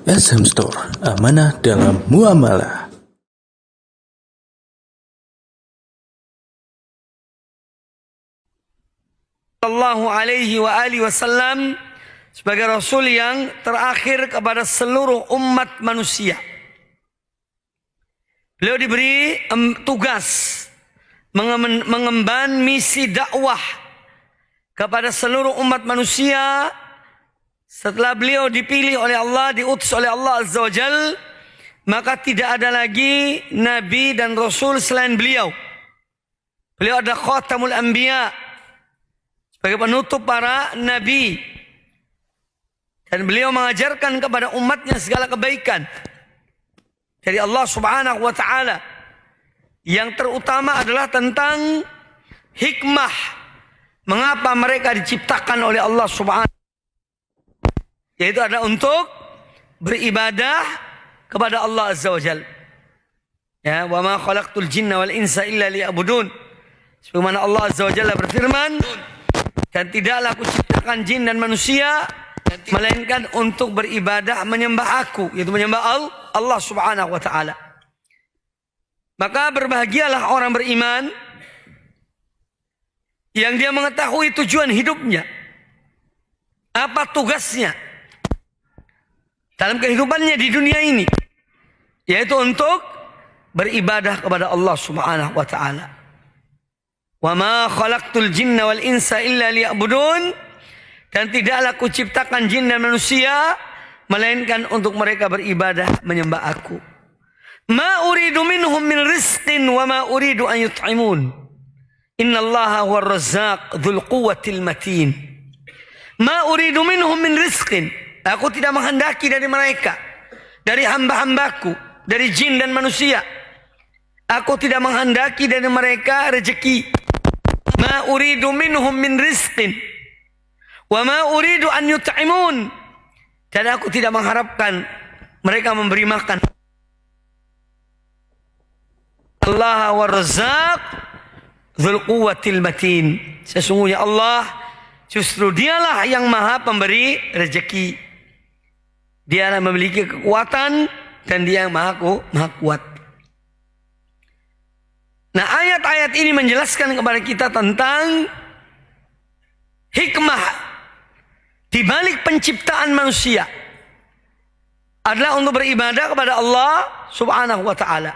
SM Store, amanah dalam muamalah. Sallallahu alaihi wa alihi wasallam sebagai Rasul yang terakhir kepada seluruh umat manusia. Beliau diberi tugas mengemban misi dakwah kepada seluruh umat manusia. Setelah beliau dipilih oleh Allah, diutus oleh Allah Azza wa Jal, maka tidak ada lagi Nabi dan Rasul selain beliau. Beliau adalah Khatamul Anbiya, sebagai penutup para Nabi. Dan beliau mengajarkan kepada umatnya segala kebaikan dari Allah Subhanahu wa Ta'ala. Yang terutama adalah tentang hikmah mengapa mereka diciptakan oleh Allah Subhanahu, yaitu adalah untuk beribadah kepada Allah Azza wa Jalla. Ya, wa ma khalaqtul jinna wal insa illa liya'budun. Sebagaimana Allah Azza wa Jalla berfirman, dan tidaklah aku ciptakan jin dan manusia melainkan untuk beribadah menyembah aku, yaitu menyembah Allah Subhanahu wa Ta'ala. Maka berbahagialah orang beriman yang dia mengetahui tujuan hidupnya, apa tugasnya dalam kehidupannya di dunia ini, yaitu untuk beribadah kepada Allah Subhanahu wa Ta'ala. Wa ma khalaqtul jinna wal insa illa liya'budun, dan tidaklah aku ciptakan jin dan manusia melainkan untuk mereka beribadah menyembah aku. Ma uridu minhum min rizqin wa ma uridu an yut'imun. Innallaha huwar razzaq dzul quwwatil matin. Ma uridu minhum min rizqin. Aku tidak menghendaki dari mereka, dari hamba-hambaku, dari jin dan manusia. Aku tidak menghendaki dari mereka rezeki. Ma uridu minhum min rizqin wa ma uridu an yut'imun. Dan aku tidak mengharapkan mereka memberi makan. Allah wa razzaq dzul quwwatil matin. Sesungguhnya Allah justru dialah yang maha pemberi rezeki. Dia yang memiliki kekuatan dan dia yang maha kuat. Nah, ayat-ayat ini menjelaskan kepada kita tentang hikmah di balik penciptaan manusia adalah untuk beribadah kepada Allah Subhanahu wa Ta'ala.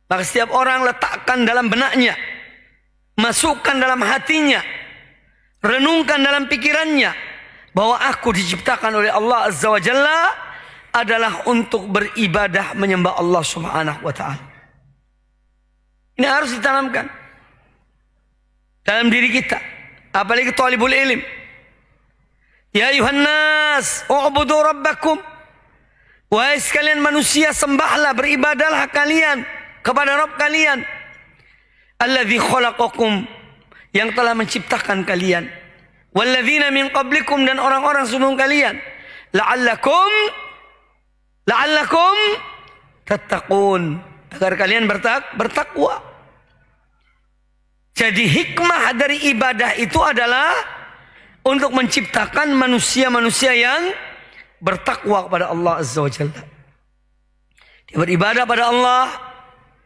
Maka setiap orang letakkan dalam benaknya, masukkan dalam hatinya, renungkan dalam pikirannya bahwa aku diciptakan oleh Allah Azza wa Jalla adalah untuk beribadah menyembah Allah Subhanahu wa Ta'ala. Ini harus ditanamkan dalam diri kita, apalagi talibul ilm. Ya ayuhan nas, u'budu rabbakum. Wahai sekalian manusia, sembahlah, beribadahlah kalian kepada Rabb kalian. Alladzi khalaqakum, yang telah menciptakan kalian. Walladzina min qablikum, dan orang-orang sebelum kalian. La'allakum tattaqun, agar kalian bertakwa. Jadi hikmah dari ibadah itu adalah untuk menciptakan manusia-manusia yang bertakwa kepada Allah Azza wa Jalla. Dia beribadah pada Allah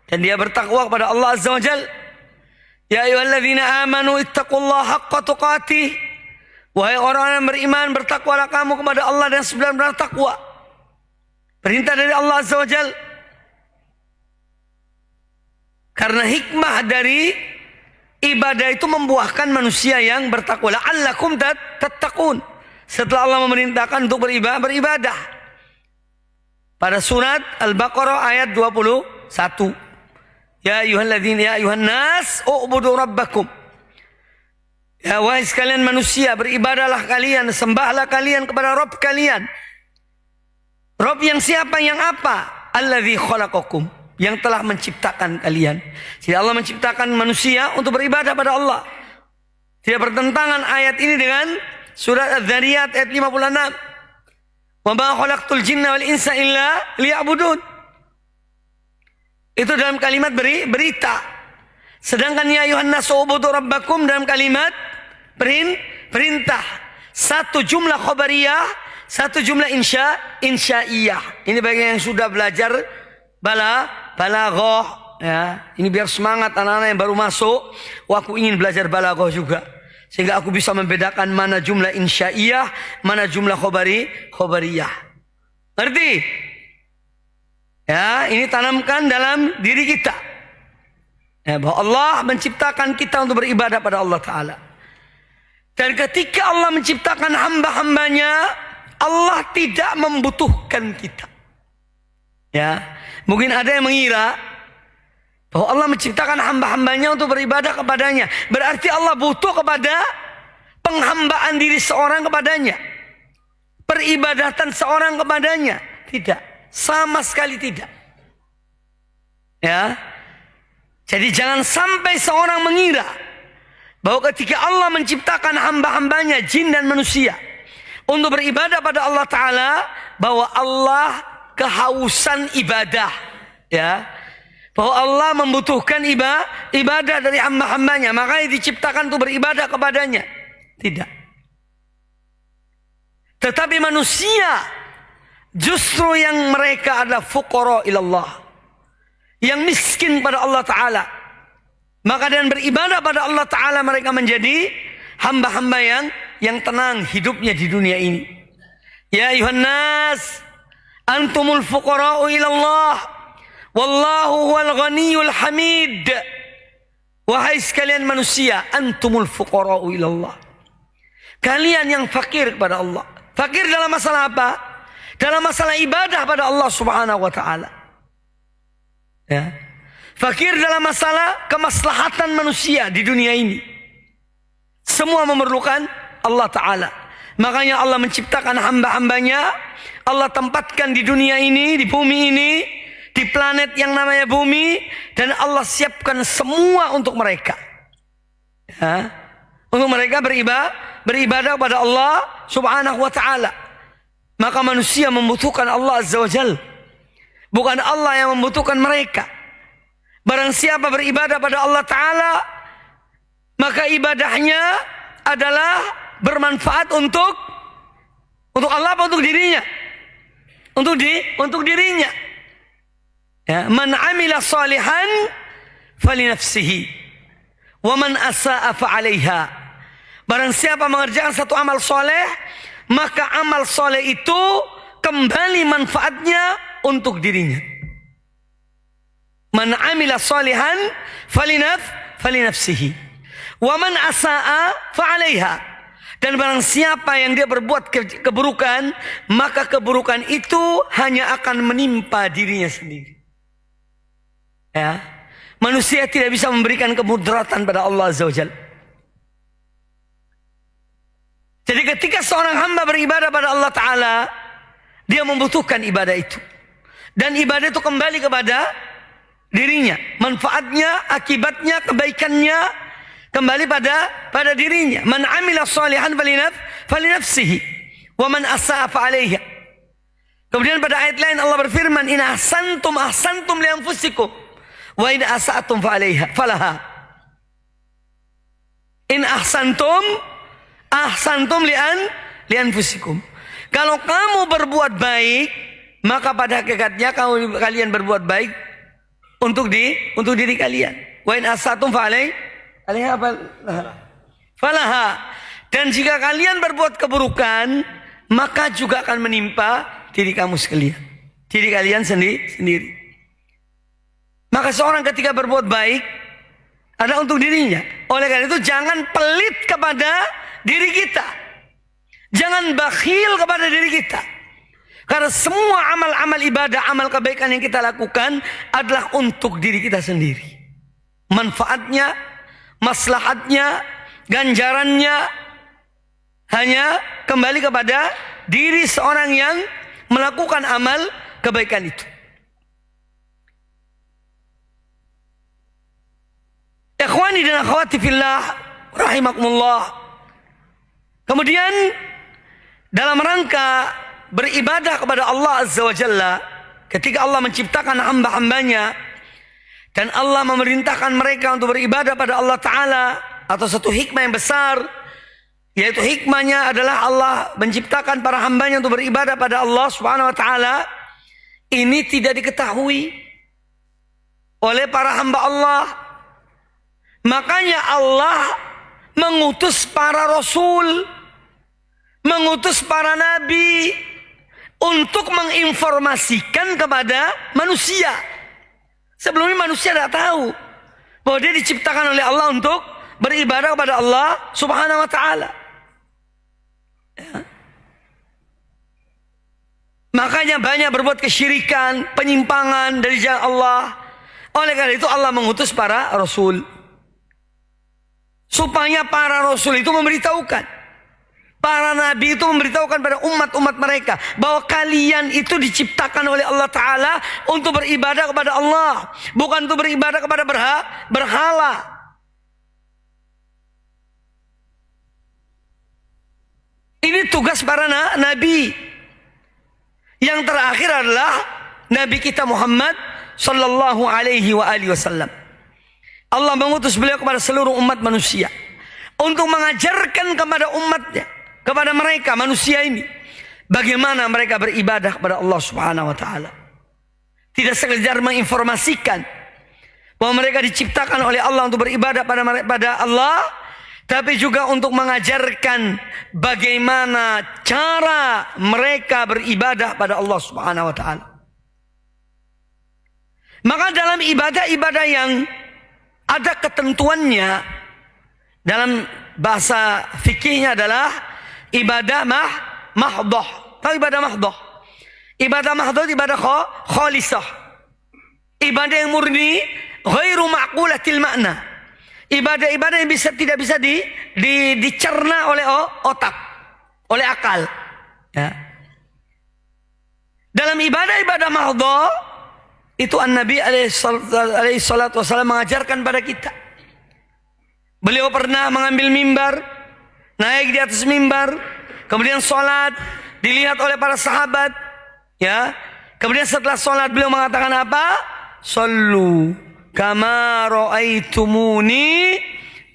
dan dia bertakwa kepada Allah Azza wa Jalla. Ya ayyuhalladzina amanu ittaqullaha haqqa tuqatih. Wahai orang yang beriman, bertakwalah kamu kepada Allah dan sebenar-benar takwa. Perintah dari Allah Azza wa Jalla. Karena hikmah dari ibadah itu membuahkan manusia yang bertakwa. La'allakum tattaqun. Setelah Allah memerintahkan untuk beribadah. Pada surat Al-Baqarah ayat 21. Ya ayyuhalladzina ya ayyuhan nas u'budu rabbakum. Ya wahai sekalian manusia, beribadahlah kalian, sembahlah kalian kepada Rabb kalian. Rabb yang siapa, yang apa? Alladzi khalaqakum, yang telah menciptakan kalian. Jadi Allah menciptakan manusia untuk beribadah pada Allah. Tidak bertentangan ayat ini dengan surat Az-Zariyat ayat 56. Wa ma khalaqtul jinna wal insa illa liya'budun. Itu dalam kalimat berita. Sedangkan ya ayuhan nas ubudu rabbakum dalam kalimat perintah. Satu jumlah khabariyah, satu jumlah insyaiyah. Ini bagi yang sudah belajar balaghah ya. Ini biar semangat anak-anak yang baru masuk. Wah, aku ingin belajar balaghah juga. Sehingga aku bisa membedakan mana jumlah insyaiyah, mana jumlah khobariyah. Ngerti? Ya, ini tanamkan dalam diri kita. Ya, bahwa Allah menciptakan kita untuk beribadah pada Allah Ta'ala. Dan ketika Allah menciptakan hamba-hambanya, Allah tidak membutuhkan kita. Ya, mungkin ada yang mengira bahwa Allah menciptakan hamba-hambanya untuk beribadah kepadanya. Berarti Allah butuh kepada penghambaan diri seorang kepadanya. Peribadatan seorang kepadanya. Tidak. Sama sekali tidak. Ya. Jadi jangan sampai seorang mengira bahwa ketika Allah menciptakan hamba-hambanya, jin dan manusia, untuk beribadah pada Allah Ta'ala, bahwa Allah kehausan ibadah. Ya. Bahwa Allah membutuhkan ibadah dari hamba-hambanya. Makanya diciptakan untuk beribadah kepadanya. Tidak. Tetapi manusia justru yang mereka adalah fuqara ilallah. Yang miskin pada Allah Ta'ala. Maka dengan beribadah pada Allah Ta'ala mereka menjadi hamba-hamba yang tenang hidupnya di dunia ini. Ya ayuhan nas, antumul fuqara'u ilallah. Wallahu huwal ghaniyul hamid. Wahai sekalian manusia, antumul fuqara'u ilallah. Kalian yang fakir kepada Allah. Fakir dalam masalah apa? Dalam masalah ibadah pada Allah Subhanahu wa taala. Ya. Fakir dalam masalah kemaslahatan manusia di dunia ini. Semua memerlukan Allah Ta'ala. Makanya Allah menciptakan hamba-hambanya. Allah tempatkan di dunia ini, di bumi ini, di planet yang namanya bumi, dan Allah siapkan semua untuk mereka. Ya. Untuk mereka beribadah pada Allah Subhanahu wa ta'ala. Maka manusia membutuhkan Allah Azza wa Jal. Bukan Allah yang membutuhkan mereka. Barang siapa beribadah pada Allah Ta'ala, maka ibadahnya adalah bermanfaat untuk Allah apa untuk dirinya? Untuk dirinya. Ya, man amila salihan falinafsihi wa man asa'a fa'alaiha. Barang siapa mengerjakan satu amal soleh, maka amal soleh itu kembali manfaatnya untuk dirinya. Man amila salihan falinafsihi wa man asa'a fa'alaiha. Dan barang siapa yang dia berbuat keburukan, maka keburukan itu hanya akan menimpa dirinya sendiri. Ya. Manusia tidak bisa memberikan kemudaratan pada Allah Azza wa Jalla. Jadi ketika seorang hamba beribadah pada Allah Ta'ala, dia membutuhkan ibadah itu. Dan ibadah itu kembali kepada dirinya. Manfaatnya, akibatnya, kebaikannya kembali pada dirinya. Man amila salihan falinafsihi wa man asa'a fa'alaiha. Kemudian pada ayat lain Allah berfirman, in ahsantum li anfusikum wa in asa'tum falaha. In ahsantum li anfusikum. Kalau kamu berbuat baik, maka pada hakikatnya kalian berbuat baik untuk diri kalian. Wa in asa'tum falaha. Dan jika kalian berbuat keburukan, maka juga akan menimpa diri kamu sekalian. Diri kalian sendiri. Maka seorang ketika berbuat baik adalah untuk dirinya. Oleh karena itu jangan pelit kepada diri kita. Jangan bakhil kepada diri kita. Karena semua amal-amal ibadah, amal kebaikan yang kita lakukan adalah untuk diri kita sendiri. Manfaatnya, maslahatnya, ganjarannya hanya kembali kepada diri seorang yang melakukan amal kebaikan itu. Ikhwani dan akhwati fillah rahimakumullah. Kemudian dalam rangka beribadah kepada Allah Azza wa Jalla, ketika Allah menciptakan hamba-hambanya dan Allah memerintahkan mereka untuk beribadah pada Allah Ta'ala, atau satu hikmah yang besar Yaitu hikmahnya adalah Allah menciptakan para hambanya untuk beribadah pada Allah Subhanahu wa taala. Ini tidak diketahui oleh para hamba Allah. Makanya Allah mengutus para rasul, mengutus para nabi untuk menginformasikan kepada manusia. Sebelumnya manusia tidak tahu bahwa dia diciptakan oleh Allah untuk beribadah kepada Allah Subhanahu wa taala. Ya. Makanya banyak berbuat kesyirikan, penyimpangan dari jalan Allah. Oleh karena itu Allah mengutus para rasul, supaya para rasul itu memberitahukan, para nabi itu memberitahukan pada umat-umat mereka bahwa kalian itu diciptakan oleh Allah Ta'ala untuk beribadah kepada Allah, bukan untuk beribadah kepada berhala. Ini tugas para nabi. Yang terakhir adalah Nabi kita Muhammad sallallahu alaihi wasallam. Allah mengutus beliau kepada seluruh umat manusia untuk mengajarkan kepada umatnya, kepada mereka manusia ini, bagaimana mereka beribadah kepada Allah Subhanahu wa taala. Tidak sekedar menginformasikan bahwa mereka diciptakan oleh Allah untuk beribadah pada Allah, tapi juga untuk mengajarkan bagaimana cara mereka beribadah pada Allah Subhanahu wa taala. Maka dalam ibadah-ibadah yang ada ketentuannya, dalam bahasa fikihnya adalah ibadah mahdhah. Tahu ibadah mahdhah? Ibadah mahdhah ibadah khalisah. Ibadah yang murni, ghairu ma'qulatil makna. Ibadah-ibadah yang tidak bisa dicerna oleh otak, oleh akal. Ya. Dalam ibadah-ibadah mahdhah itu An-Nabi alaihi salatu wasallam mengajarkan pada kita. Beliau pernah mengambil mimbar, naik di atas mimbar, kemudian sholat, dilihat oleh para sahabat. Ya, kemudian setelah sholat beliau mengatakan apa? Sallu kama ra'aitumuni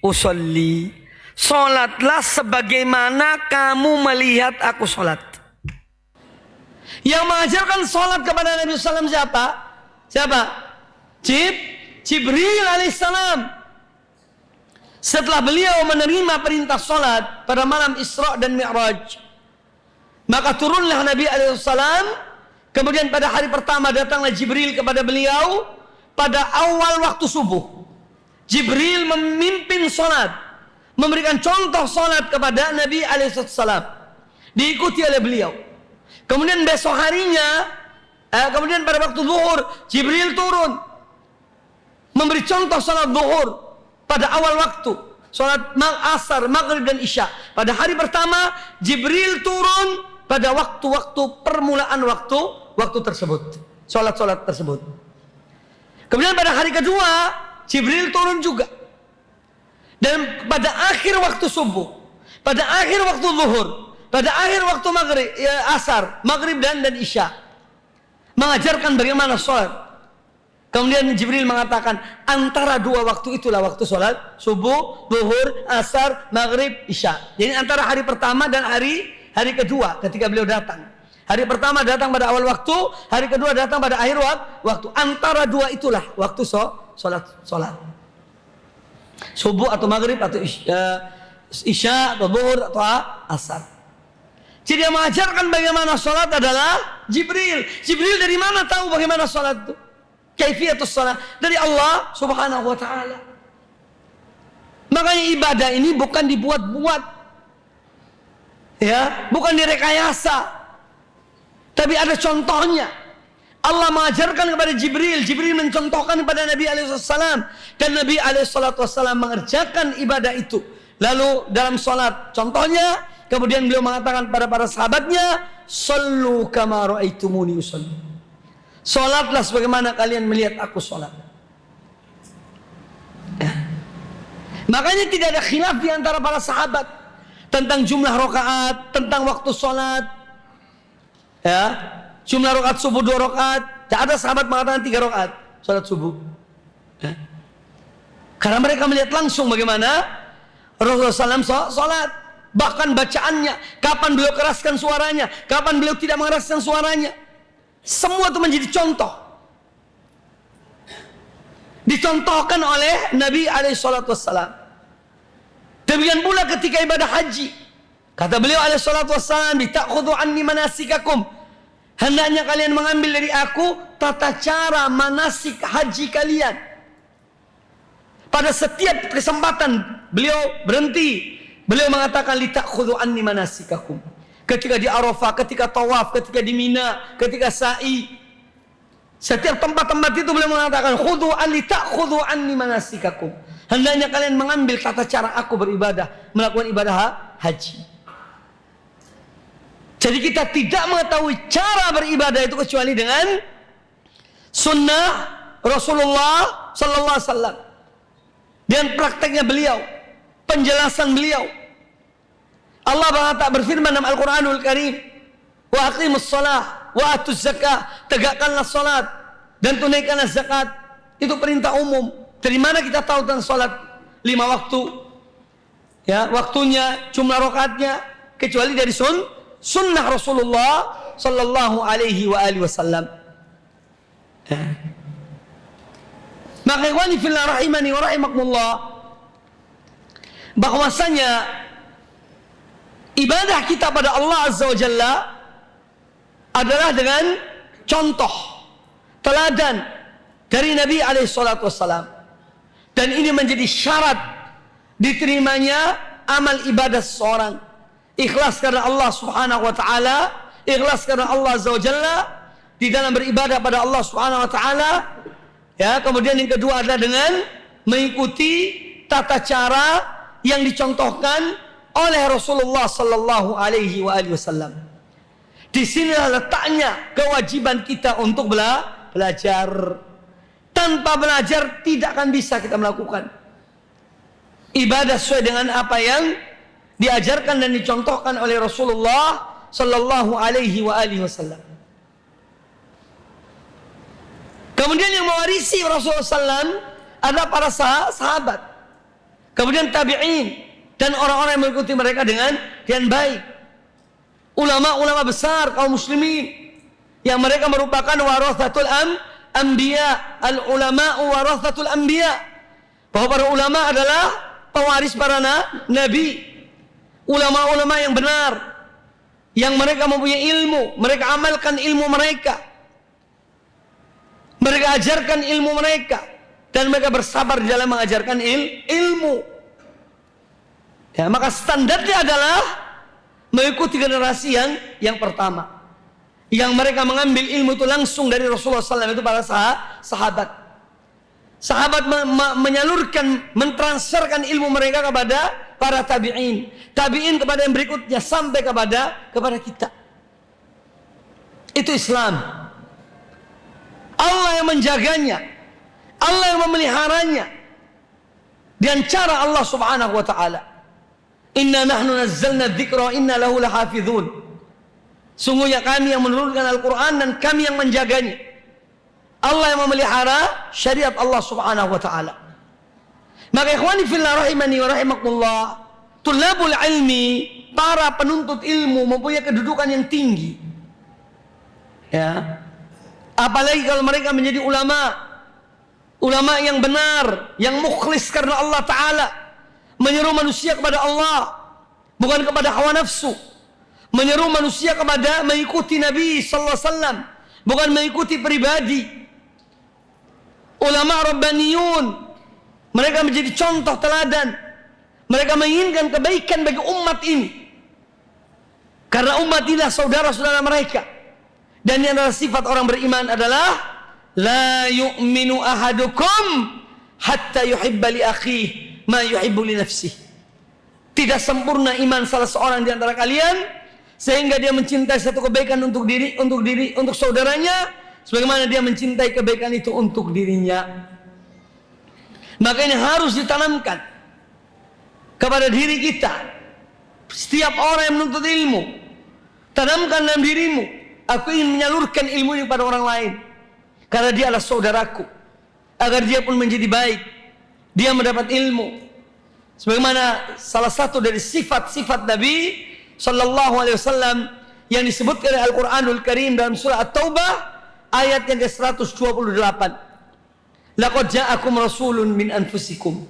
usolli. Sholatlah sebagaimana kamu melihat aku sholat. Yang mengajarkan sholat kepada Nabi SAW siapa? Jibril alaihissalam. Setelah beliau menerima perintah sholat pada malam Isra dan Mi'raj, maka turunlah Nabi alaihissalam. Kemudian pada hari pertama datanglah Jibril kepada beliau. Pada awal waktu subuh, Jibril memimpin sholat, memberikan contoh sholat kepada Nabi alaihissalam, diikuti oleh beliau. Kemudian besok harinya, kemudian pada waktu zuhur, Jibril turun, memberi contoh sholat zuhur pada awal waktu, sholat asar, maghrib dan isya. Pada hari pertama, Jibril turun pada waktu-waktu permulaan waktu tersebut, sholat-sholat tersebut. Kemudian pada hari kedua, Jibril turun juga. Dan pada akhir waktu subuh, pada akhir waktu zuhur, pada akhir waktu maghrib, asar, maghrib dan isya, mengajarkan bagaimana sholat. Kemudian Jibril mengatakan, antara dua waktu itulah waktu sholat, subuh, zuhur, asar, maghrib, isya. Jadi antara hari pertama dan hari kedua ketika beliau datang. Hari pertama datang pada awal waktu, hari kedua datang pada akhir waktu. Antara dua itulah waktu sholat. Subuh atau maghrib atau isya atau zuhur atau asar. Jadi yang mengajarkan bagaimana sholat adalah Jibril. Jibril dari mana tahu bagaimana sholat itu? Kaifiyatus sholat dari Allah Subhanahu wa taala. Makanya ibadah ini bukan dibuat-buat. Ya, bukan direkayasa. Tapi ada contohnya. Allah mengajarkan kepada Jibril, Jibril mencontohkan kepada Nabi alaihissalam, dan Nabi alaihissalam mengerjakan ibadah itu. Lalu dalam sholat, contohnya, kemudian beliau mengatakan pada para sahabatnya, sallu kama ra'aitumuni usolli. Sholatlah sebagaimana kalian melihat aku sholat. Ya. Makanya tidak ada khilaf di antara para sahabat tentang jumlah rakaat, tentang waktu sholat. Ya, jumlah rakaat subuh 2 rakaat. Tak ada sahabat mengatakan 3 rakaat sholat subuh. Ya. Karena mereka melihat langsung bagaimana Rasulullah SAW sholat. bahkan bacaannya, kapan beliau keraskan suaranya, kapan beliau tidak mengeraskan suaranya. Semua itu menjadi contoh. Dicontohkan oleh Nabi SAW. Demikian pula ketika ibadah haji. Kata beliau SAW, "Ta'khudhu anni manasikakum." Hendaknya kalian mengambil dari aku tata cara manasik haji kalian. Pada setiap kesempatan beliau berhenti. Beliau mengatakan, "Ta'khudhu anni manasikakum." Ketika di Arafah, ketika tawaf, ketika di Mina, ketika sa'i. Setiap tempat-tempat itu beliau mengatakan, "Ta'khudhu anni manasikakum." Hendaknya kalian mengambil tata cara aku beribadah, melakukan ibadah haji. Jadi kita tidak mengetahui cara beribadah itu kecuali dengan sunnah Rasulullah sallallahu alaihi wasallam. Dan prakteknya beliau, penjelasan beliau. Allah berfirman dalam Al-Qur'anul Karim, "Wa aqimus shalah wa atuz zakah." Tegakkanlah salat dan tunaikanlah zakat. Itu perintah umum. Dari mana kita tahu tentang salat 5 waktu? Ya, waktunya, jumlah rakaatnya, kecuali dari sunnah Rasulullah sallallahu alaihi wasallam. Maka ikhwani fillah rahimani wa rahimakumullah, bahwasanya ibadah kita pada Allah Azza wa Jalla adalah dengan contoh, teladan dari Nabi alaihi salatu wassalam. Dan ini menjadi syarat diterimanya amal ibadah seseorang. Ikhlas karena Allah Subhanahu wa taala, ikhlas karena Allah Azza wa Jalla di dalam beribadah pada Allah Subhanahu wa taala. Ya, kemudian yang kedua adalah dengan mengikuti tata cara yang dicontohkan oleh Rasulullah sallallahu alaihi wasallam. Di sinilah letaknya kewajiban kita untuk belajar. Tanpa belajar tidak akan bisa kita melakukan ibadah sesuai dengan apa yang diajarkan dan dicontohkan oleh Rasulullah sallallahu alaihi wasallam. Kemudian yang mewarisi Rasulullah SAW adalah para sahabat. Kemudian tabi'in dan orang-orang yang mengikuti mereka dengan baik. Ulama-ulama besar kaum muslimin yang mereka merupakan warathatul anbiya, al-ulama'u warathatul anbiya. Bahwa para ulama adalah pewaris para nabi. Ulama-ulama yang benar, yang mereka mempunyai ilmu, mereka amalkan ilmu mereka. Mereka ajarkan ilmu mereka dan mereka bersabar di dalam mengajarkan ilmu. Ya, maka standarnya adalah mengikuti generasi yang pertama, yang mereka mengambil ilmu itu langsung dari Rasulullah SAW, itu para sahabat. Sahabat menyalurkan, mentransferkan ilmu mereka kepada para tabi'in, tabi'in kepada yang berikutnya sampai kepada kita. Itu Islam. Allah yang menjaganya, Allah yang memeliharanya dengan cara Allah Subhanahu wa taala. Inna nahnu nazzalna dzikra wa inna lahu lahafizun. Sungguhnya kami yang menurunkan Al-Qur'an dan kami yang menjaganya. Allah yang memelihara syariat Allah Subhanahu wa taala. Maka ikhwani fillah rahimani wa rahimakumullah, tulabul ilmi, para penuntut ilmu mempunyai kedudukan yang tinggi. Ya. Apalagi kalau mereka menjadi ulama yang benar, yang mukhlis karena Allah Ta'ala, menyeru manusia kepada Allah, bukan kepada hawa nafsu, menyeru manusia kepada mengikuti Nabi Sallallahu Alaihi Wasallam, bukan mengikuti pribadi. Ulama rabbaniyun, mereka menjadi contoh teladan, mereka menginginkan kebaikan bagi umat ini, karena umat inilah saudara-saudara mereka. Dan yang adalah sifat orang beriman adalah la yu'minu ahadukum hatta yuhibba li akhihi ma yuhibbu li nafsihi. Tidak sempurna iman salah seorang di antara kalian sehingga dia mencintai satu kebaikan untuk saudaranya sebagaimana dia mencintai kebaikan itu untuk dirinya. Maka ini harus ditanamkan kepada diri kita. Setiap orang yang menuntut ilmu, tanamkan dalam dirimu, aku ingin menyalurkan ilmu ini kepada orang lain karena dia adalah saudaraku, agar dia pun menjadi baik, dia mendapat ilmu Sebagaimana salah satu dari sifat-sifat Nabi sallallahu alaihi wasallam yang disebutkan oleh Al-Qur'anul Karim dalam surah At-Taubah ayat yang ke-128. Laqad ja'akum rasulun min anfusikum.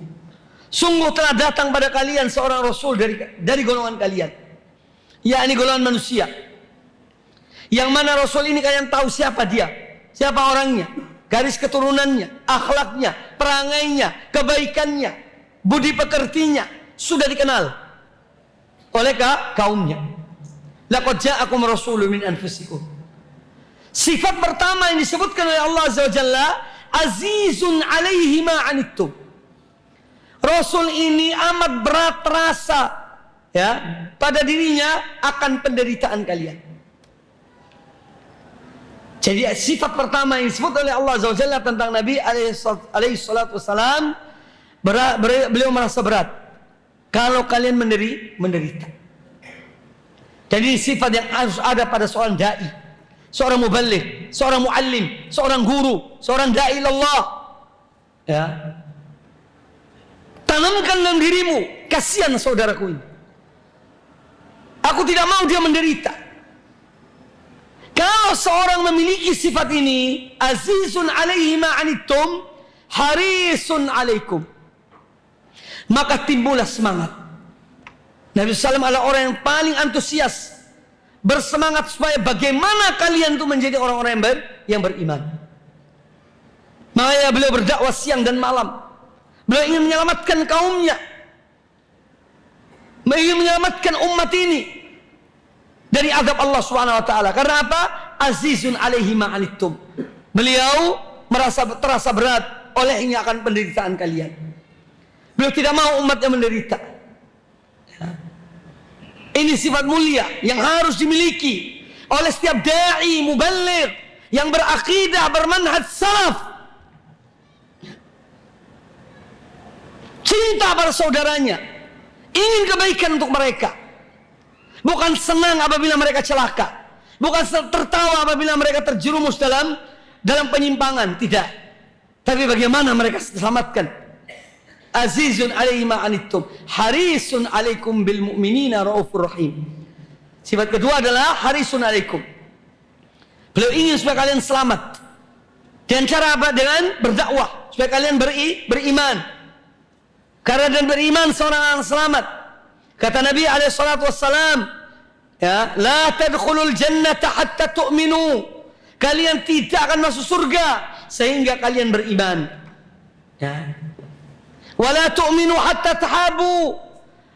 Sungguh telah datang pada kalian seorang rasul dari golongan kalian, yakni golongan manusia. Yang mana rasul ini kalian tahu siapa dia, siapa orangnya, garis keturunannya, akhlaknya, perangainya, kebaikannya, budi pekertinya sudah dikenal oleh kaumnya. Laqad ja'akum rasulun min anfusikum. Sifat pertama yang disebutkan oleh Allah Azza wa Jalla, azizun alaihi ma anittum. Rasul ini amat berat rasa ya pada dirinya akan penderitaan kalian. Jadi sifat pertama yang disebut oleh Allah Azza wa Jalla tentang Nabi alaihi salatu wassalam, beliau merasa berat kalau kalian menderita. Jadi sifat yang harus ada pada seorang dai, seorang muballigh, seorang muallim, seorang guru, seorang dai Allah. Ya. Tanamkan dalam dirimu, kasihan saudaraku ini. Aku tidak mau dia menderita. Kalau seorang memiliki sifat ini, azizun alaihi ma anittum, harisun alaikum, maka timbullah semangat. Nabi SAW adalah orang yang paling antusias, bersemangat supaya bagaimana kalian itu menjadi orang-orang yang beriman. Makanya beliau berdakwah siang dan malam. Beliau ingin menyelamatkan kaumnya, ingin menyelamatkan umat ini dari azab Allah Subhanahu wa taala. Karena apa? Azizun alaihi ma anittum. Beliau terasa berat olehnya akan penderitaan kalian. Beliau tidak mau umatnya menderita. Ini sifat mulia yang harus dimiliki oleh setiap dai muballigh yang berakidah bermanhaj salaf. Cinta pada saudaranya, ingin kebaikan untuk mereka, bukan senang apabila mereka celaka, bukan tertawa apabila mereka terjerumus dalam penyimpangan, tidak. Tapi bagaimana mereka diselamatkan. Azizun alaihi ma anittum, harisun alaikum bil mu'minina raufur rahim. Sifat kedua adalah harisun alaikum. Beliau ingin supaya kalian selamat. Dengan cara apa? Dengan berdakwah supaya kalian beriman. Karena dan beriman seorang akan selamat. Kata Nabi SAW, ya, la tadkhulul jannata hatta tu'minu. Kalian tidak akan masuk surga sehingga kalian beriman. Ya. Wala tu'minu hatta tahabu.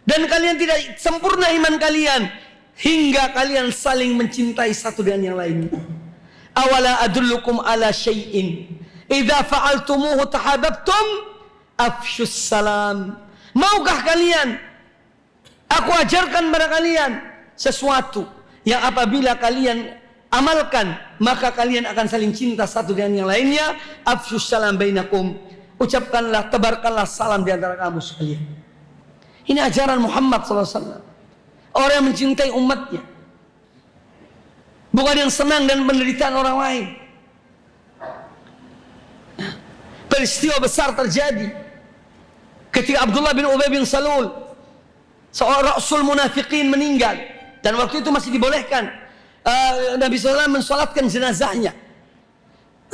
Dan kalian tidak sempurna iman kalian hingga kalian saling mencintai satu dengan yang lain. Awala adullukum ala syai'in idza fa'altumuhu tahabbtum afshus salam. Maukah kalian aku ajarkan pada kalian sesuatu yang apabila kalian amalkan maka kalian akan saling cinta satu dengan yang lainnya. Afshus salam bainakum. Ucapkanlah, tebarkanlah salam di antara kamu sekalian. Ini ajaran Muhammad SAW. Orang yang mencintai umatnya, bukan yang senang dan penderitaan orang lain. Peristiwa besar terjadi ketika Abdullah bin Ubay bin Salul, seorang rasul munafikin, meninggal. Dan waktu itu masih dibolehkan Nabi SAW mensolatkan jenazahnya.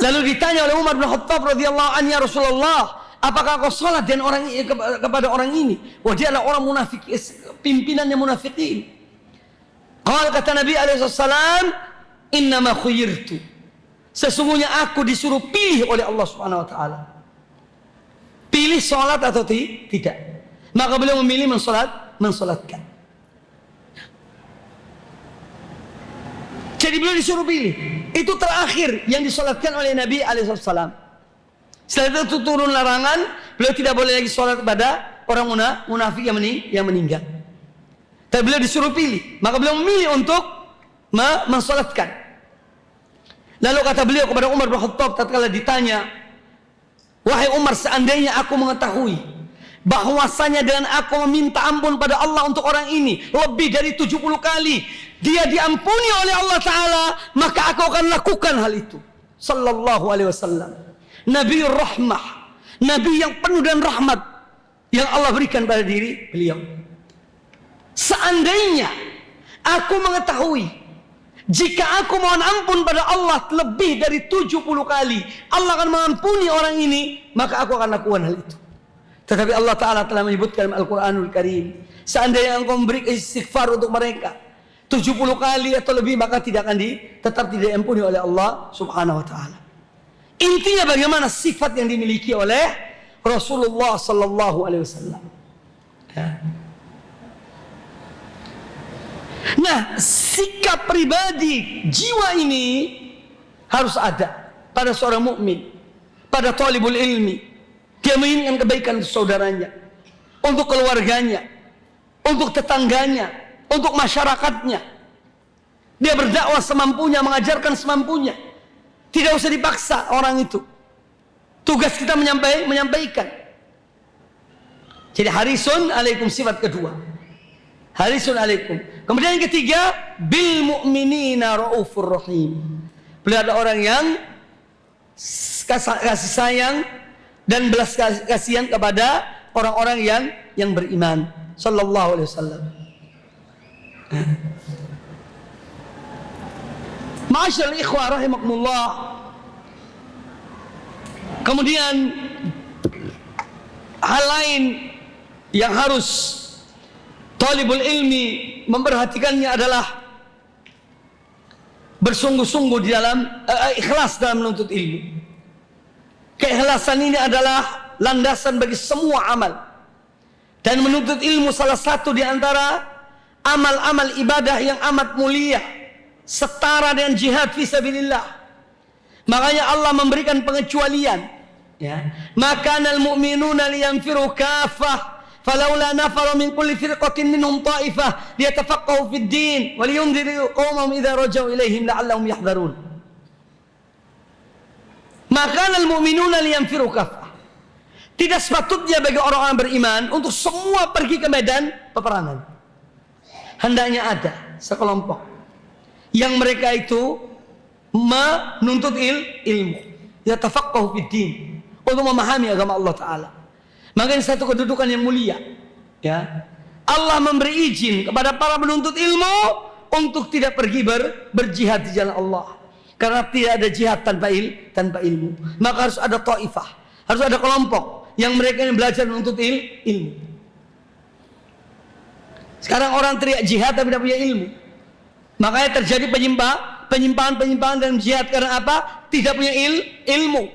Lalu ditanya oleh Umar bin Khattab radhiyallahu anhu, ya Rasulullah, apakah kau salat dan kepada orang ini? Wah, dia adalah orang munafik, pimpinannya munafikin. Kata Nabi SAW, innama khuyirtu, sesungguhnya aku disuruh pilih oleh Allah Subhanahu wa taala. Pilih sholat atau tidak. Maka beliau memilih mensolatkan. Jadi beliau disuruh pilih. Itu terakhir yang disolatkan oleh Nabi SAW. Setelah itu turun larangan, beliau tidak boleh lagi sholat kepada orang munafik yang meninggal. Tapi beliau disuruh pilih. Maka beliau memilih untuk mensolatkan. Lalu kata beliau kepada Umar bin Khattab tatkala ditanya, wahai Umar, seandainya aku mengetahui bahwasanya dengan aku meminta ampun pada Allah untuk orang ini lebih dari 70 kali dia diampuni oleh Allah Ta'ala, maka aku akan lakukan hal itu. Sallallahu alaihi wasallam, Nabiur Rahmah, Nabi yang penuh dan rahmat. yang Allah berikan pada diri beliau. Seandainya aku mengetahui jika aku mohon ampun pada Allah lebih dari 70 kali, Allah akan mengampuni orang ini, maka aku akan lakukan hal itu. Tetapi Allah Ta'ala telah menyebutkan dalam Al-Quranul Karim, seandainya engkau memberi istighfar untuk mereka 70 kali atau lebih, maka tetap tidak diampuni oleh Allah Subhanahu wa Ta'ala. Intinya bagaimana sifat yang dimiliki oleh Rasulullah sallallahu alaihi wasallam. Nah, sikap pribadi jiwa ini harus ada pada seorang mukmin, pada talibul ilmi. Dia menginginkan kebaikan untuk saudaranya, untuk keluarganya, untuk tetangganya, untuk masyarakatnya. Dia berdakwah semampunya, mengajarkan semampunya. Tidak usah dipaksa orang itu. Tugas kita menyampaikan. Jadi harisun alaikum, sifat kedua. Harisun alaikum. Kemudian yang ketiga, bil mu'minina raufur rahim. Beliau ada orang yang kasih sayang dan belas kasihan kepada orang-orang yang beriman. Sallallahu alaihi wasallam. Ma'asyiral ikhwah rahimakumullah. Kemudian hal lain yang harus talibul ilmi memperhatikannya adalah bersungguh-sungguh di dalam ikhlas dalam menuntut ilmu. Keikhlasan ini adalah landasan bagi semua amal. Dan menuntut ilmu salah satu di antara amal-amal ibadah yang amat mulia, setara dengan jihad fisabilillah. Makanya Allah memberikan pengecualian, ya. Makanal mu'minuna liyanfiru kaffah falaula nafara min kulli firqatin minhum ta'ifah liyatafaqahu fid din wa liyunziru qaumahum idza rajau ilaihim la'allahum yahdharun. Makanal mu'minuna liyanfiru kaffah. Tidak sepatutnya bagi orang-orang beriman untuk semua pergi ke medan peperangan. Hendaknya ada sekelompok yang mereka itu menuntut ilmu, yatafaqahu fid din, untuk memahami agama Allah Ta'ala. Makanya satu kedudukan yang mulia, ya. Allah memberi izin kepada para penuntut ilmu untuk tidak pergi berjihad di jalan Allah, karena tidak ada jihad tanpa ilmu. Maka harus ada ta'ifah, harus ada kelompok yang mereka yang belajar menuntut ilmu. Sekarang orang teriak jihad tapi tidak punya ilmu. Makanya terjadi penyimpangan dalam jihad karena apa? Tidak punya ilmu.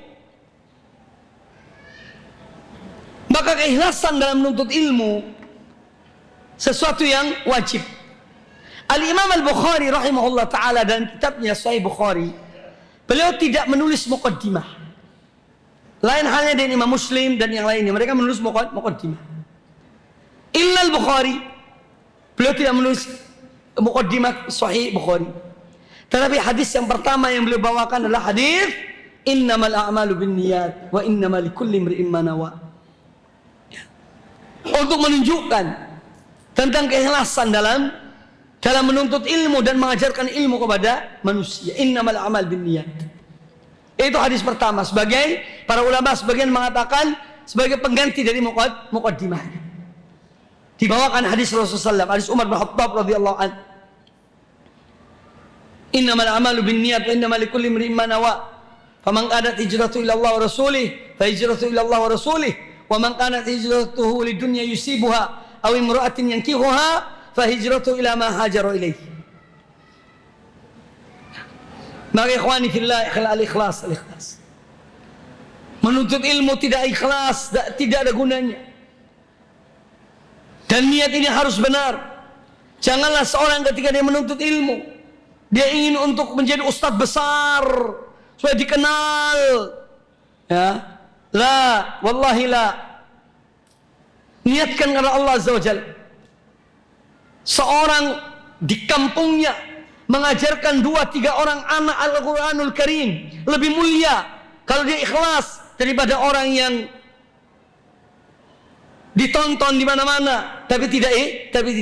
Maka keikhlasan dalam menuntut ilmu sesuatu yang wajib. Al-Imam Al-Bukhari rahimahullah ta'ala dan kitabnya Sahih Bukhari, beliau tidak menulis muqaddimah. Lain halnya dengan Imam Muslim dan yang lainnya, mereka menulis muqaddimah. Illa Al-Bukhari, beliau tidak menulis muqaddimah Sahih Bukhari. Tetapi hadis yang pertama yang beliau bawakan adalah hadis innamal a'malu binniyat wa innamal likulli imri'in ma nawa. Untuk menunjukkan tentang keikhlasan dalam menuntut ilmu dan mengajarkan ilmu kepada manusia. Innamal a'mal binniyat. Itu hadis pertama. Sebagai para ulama sebagian mengatakan sebagai pengganti dari muqaddimah. Dibawakan hadis Rasulullah SAW, hadis Umar bin Khattab radhiyallahu anhu. Innamal a'malu binniyat wa innamal likulli imri'in ma nawa. Faman kanat hijratuhu ila Allah wa rasulih fa hijratuhu ila Allah wa rasulih. Wa man kanat hijratuhu lidunya yusibuha aw imra'atin yankihuha fa hijratuhu ila ma hajara ilaihi. Maka ikhwani fillah, al-ikhlas. Menuntut ilmu tidak ikhlas, tidak ada gunanya. Dan niat ini harus benar. Janganlah seorang ketika dia menuntut ilmu, dia ingin untuk menjadi ustadz besar supaya dikenal. Ya, la, wallahi la. Niatkan karena Allah Azza wa Jalla. Seorang di kampungnya mengajarkan 2-3 orang anak Al-Quranul Karim lebih mulia kalau dia ikhlas daripada orang yang ditonton di mana-mana tapi tidak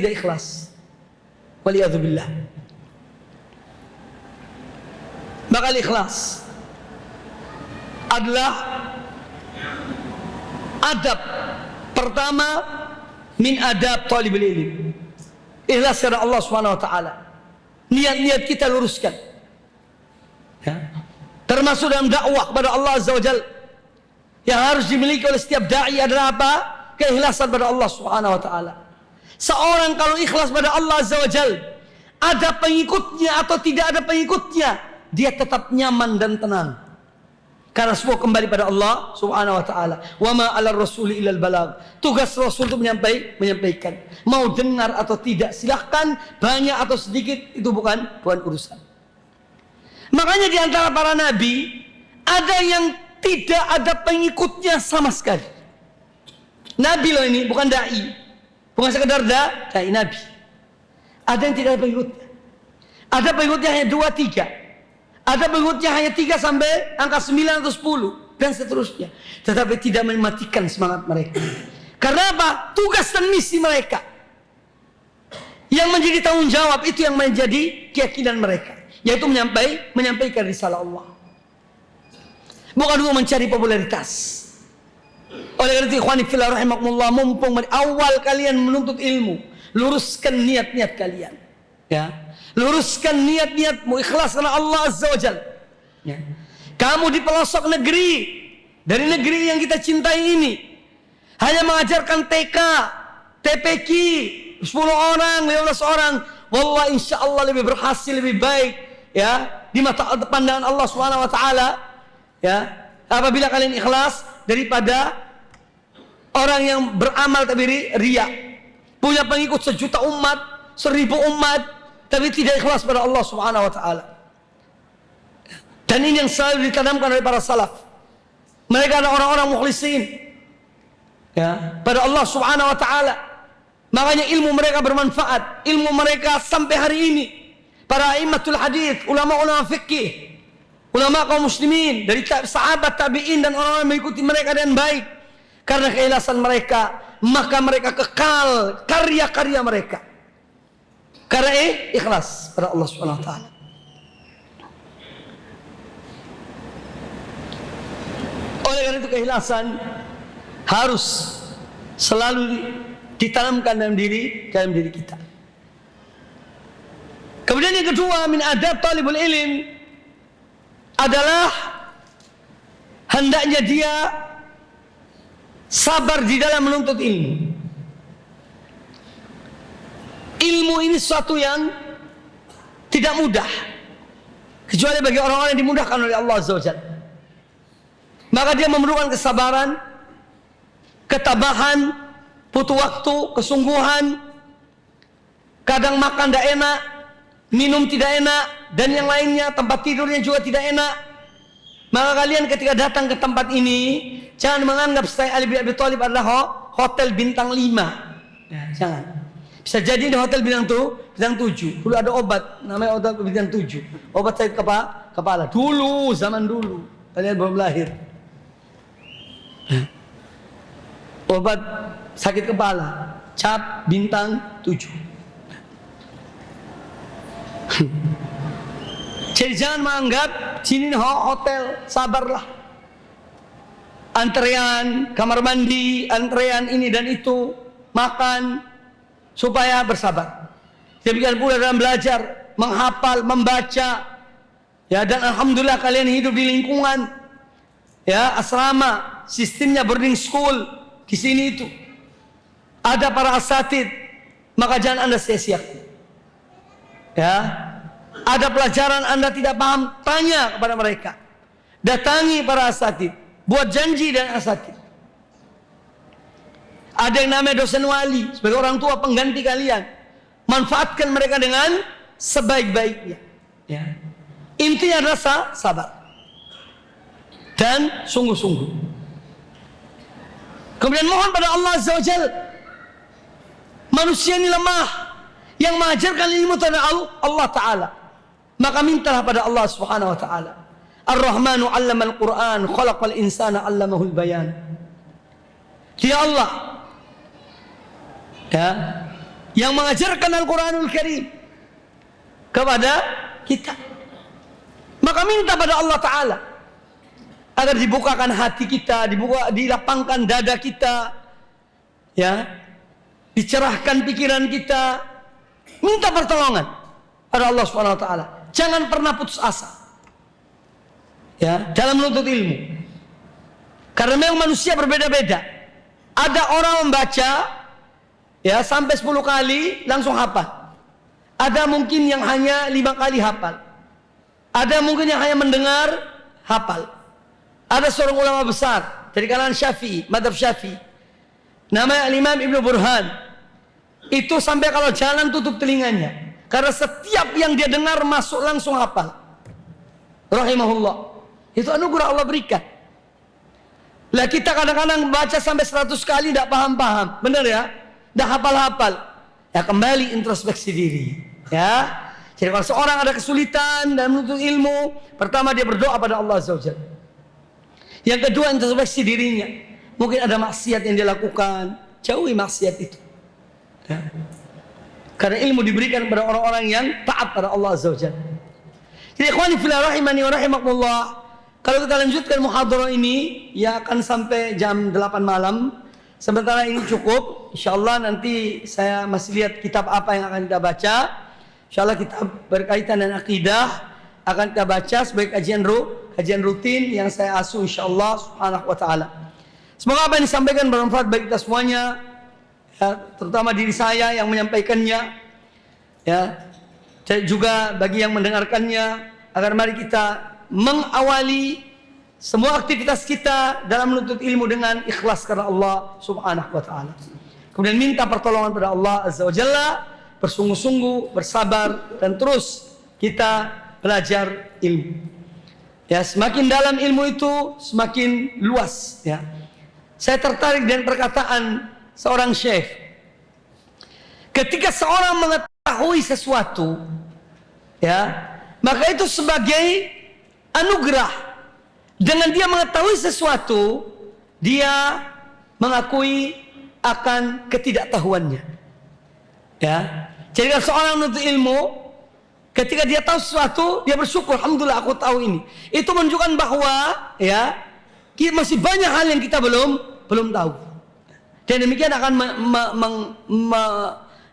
ikhlas. Waliyadzubillah. Maka ikhlas adalah adab Pertama, min adab talibul ilm. Ikhlas karena Allah Subhanahu wa taala. Niat-niat kita luruskan. Ya. Termasuk dalam dakwah kepada Allah Azza wa Jalla. Yang harus dimiliki oleh setiap dai adalah apa? Keikhlasan pada Allah Subhanahu wa taala. Seorang kalau ikhlas pada Allah Azza wa Jalla, ada pengikutnya atau tidak ada pengikutnya, dia tetap nyaman dan tenang. Karena semua kembali pada Allah Subhanahu wa taala. Wa ma 'alar rasuli illal balagh. Tugas Rasul itu menyampaikan. Mau dengar atau tidak silahkan, banyak atau sedikit itu bukan urusan. Makanya di antara para nabi ada yang tidak ada pengikutnya sama sekali. Nabi loh ini, bukan dai. Bukan sekedar dai nabi. Ada yang tidak ada pengikutnya. Ada pengikutnya hanya 2, 3. Ada pengikutnya hanya 3 sampai angka 9 atau 10 dan seterusnya. Tetapi tidak mematikan semangat mereka. Karena apa? Tugas dan misi mereka yang menjadi tanggung jawab itu yang menjadi keyakinan mereka, yaitu menyampaikan risalah Allah. Bukan untuk mencari popularitas. Oleh karena itu ikhwani fillah rahimakumullah, mumpung awal kalian menuntut ilmu, luruskan niat-niat kalian. Ya. Luruskan niat-niatmu, ikhlas karena Allah Azza wa Jalla. Ya. Kamu di pelosok negeri, dari negeri yang kita cintai ini, hanya mengajarkan TK, TPQ, 10 orang, 15 orang, wallah insya Allah lebih berhasil, lebih baik, ya, di mata pandangan Allah Subhanahu wa taala, ya. Apabila kalian ikhlas daripada orang yang beramal tapi riya, punya pengikut 1 juta umat, 1000 umat, tapi tidak ikhlas pada Allah Subhanahu wa taala. Dan ini yang selalu ditanamkan oleh para salaf. Mereka adalah orang-orang mukhlisin, ya, pada Allah Subhanahu wa taala. Makanya ilmu mereka bermanfaat, ilmu mereka sampai hari ini. Para a'immatul hadis, ulama-ulama fikih, ulama kaum muslimin dari sahabat tabi'in dan orang-orang yang mengikuti mereka dengan baik. Karena keikhlasan mereka, maka mereka kekal karya-karya mereka. Karena ikhlas pada Allah Subhanahu wa taala. Oleh karena itu keikhlasan harus selalu ditanamkan dalam diri kita. Kemudian yang kedua, min adab talibul ilm adalah hendaknya dia sabar di dalam menuntut ilmu. Ilmu ini sesuatu yang tidak mudah, kecuali bagi orang-orang yang dimudahkan oleh Allah Azza wa Jalla. Maka dia memerlukan kesabaran, ketabahan, butuh waktu, kesungguhan. Kadang makan tidak enak, minum tidak enak, dan yang lainnya, tempat tidurnya juga tidak enak. Maka kalian ketika datang ke tempat ini, jangan menganggap Sayyidina Ali bin Abi Thalib adalah hotel bintang 5. Ya, jangan. Bisa jadi di hotel bintang 7. Dulu ada obat namanya obat bintang 7. Obat sakit kepala. Dulu, zaman dulu. Kalian belum lahir. Obat sakit kepala, cap bintang 7. Jadi jangan menganggap sini hotel, sabarlah. Antrean kamar mandi, antrean ini dan itu, makan, supaya bersabar. Demikian pula dalam belajar, menghafal, membaca. Ya, dan alhamdulillah kalian hidup di lingkungan, ya, asrama, sistemnya boarding school di sini itu. Ada para asatid, maka jangan Anda sia-siakan. Ya. Ada pelajaran Anda tidak paham, tanya kepada mereka. Datangi para asatid, buat janji dengan asatid. Ada yang namanya dosen wali, sebagai orang tua pengganti kalian. Manfaatkan mereka dengan sebaik-baiknya. Ya. Intinya adalah sabar dan sungguh-sungguh. Kemudian mohon pada Allah Azza wa Jalla. Manusia ini lemah, yang mengajarkan ilmu itu adalah Allah Ta'ala. Maka mintalah pada Allah Subhanahu wa Ta'ala. Ar-Rahmanu 'allamal Qur'an, khalaqal insana 'allamahul bayan. Dia Allah, ya, yang mengajarkan Al-Quranul Karim kepada kita. Maka minta pada Allah Ta'ala agar dibukakan hati kita, dilapangkan dada kita, Ya, dicerahkan pikiran kita, minta pertolongan pada Allah Subhanahu wa taala. Jangan pernah putus asa. Ya, dalam menuntut ilmu. Karena memang manusia berbeda-beda. Ada orang membaca ya sampai 10 kali langsung hafal. Ada mungkin yang hanya 5 kali hafal. Ada mungkin yang hanya mendengar hafal. Ada seorang ulama besar dari kalangan Syafi'i, mazhab Syafi'i. Namanya Imam Ibnu Burhan. Itu sampai kalau jalan tutup telinganya. Karena setiap yang dia dengar masuk langsung hafal. Rahimahullah. Itu anugerah Allah berikan. Lah kita kadang-kadang baca sampai 100 kali tidak paham-paham. Benar ya? Tidak hafal-hafal. Ya kembali introspeksi diri. Ya. Jadi kalau seorang ada kesulitan dan menuntut ilmu, pertama dia berdoa pada Allah Azza wa Jalla. Yang kedua introspeksi dirinya. Mungkin ada maksiat yang dia lakukan, jauhi maksiat itu. Ya. Karena ilmu diberikan kepada orang-orang yang taat pada Allah Azza wa Jalla. Jadi ikhwani fillah rahimani wa rahimakumullah, kalau kita lanjutkan muhadharah ini ya akan sampai jam 8 malam. Sementara ini cukup. Insyaallah nanti saya masih lihat kitab apa yang akan kita baca. Insyaallah kitab berkaitan dengan akidah akan kita baca sebagai kajian rutin yang saya asuh insyaallah subhanahu wa taala. Semoga apa yang disampaikan bermanfaat bagi kita semuanya, ya, terutama diri saya yang menyampaikannya, ya, dan juga bagi yang mendengarkannya, agar mari kita mengawali semua aktivitas kita dalam menuntut ilmu dengan ikhlas karena Allah Subhanahu wa taala. Kemudian minta pertolongan pada Allah Azza wa Jalla, bersungguh-sungguh, bersabar dan terus kita belajar ilmu. Ya, semakin dalam ilmu itu semakin luas, ya. Saya tertarik dengan perkataan seorang syekh. Ketika seorang mengetahui sesuatu, ya, maka itu sebagai anugerah. Dengan dia mengetahui sesuatu, dia mengakui akan ketidaktahuannya. Ya. Jadi kalau seorang menuntut ilmu, ketika dia tahu sesuatu, dia bersyukur, alhamdulillah aku tahu ini. Itu menunjukkan bahwa ya, masih banyak hal yang kita belum tahu. Dan demikian akan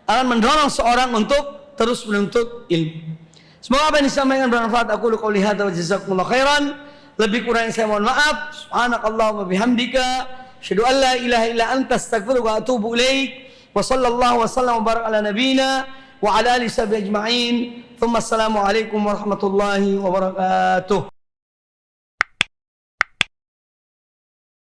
akan mendorong seorang untuk terus menuntut ilmu. Semoga apa yang disampaikan bermanfaat. Aku qouli hadza wa jazakumullahu khairan. Lebih kurang saya mohon maaf. Subhanakallahumma bihamdika asyhadu an la ilaha illa anta astaghfiruka wa atubu ilaik. Wa sallallahu wa sallam wa baraka ala nabiyyina wa ala alihi ajma'in. Thumma assalamu alaikum warahmatullahi wabarakatuh.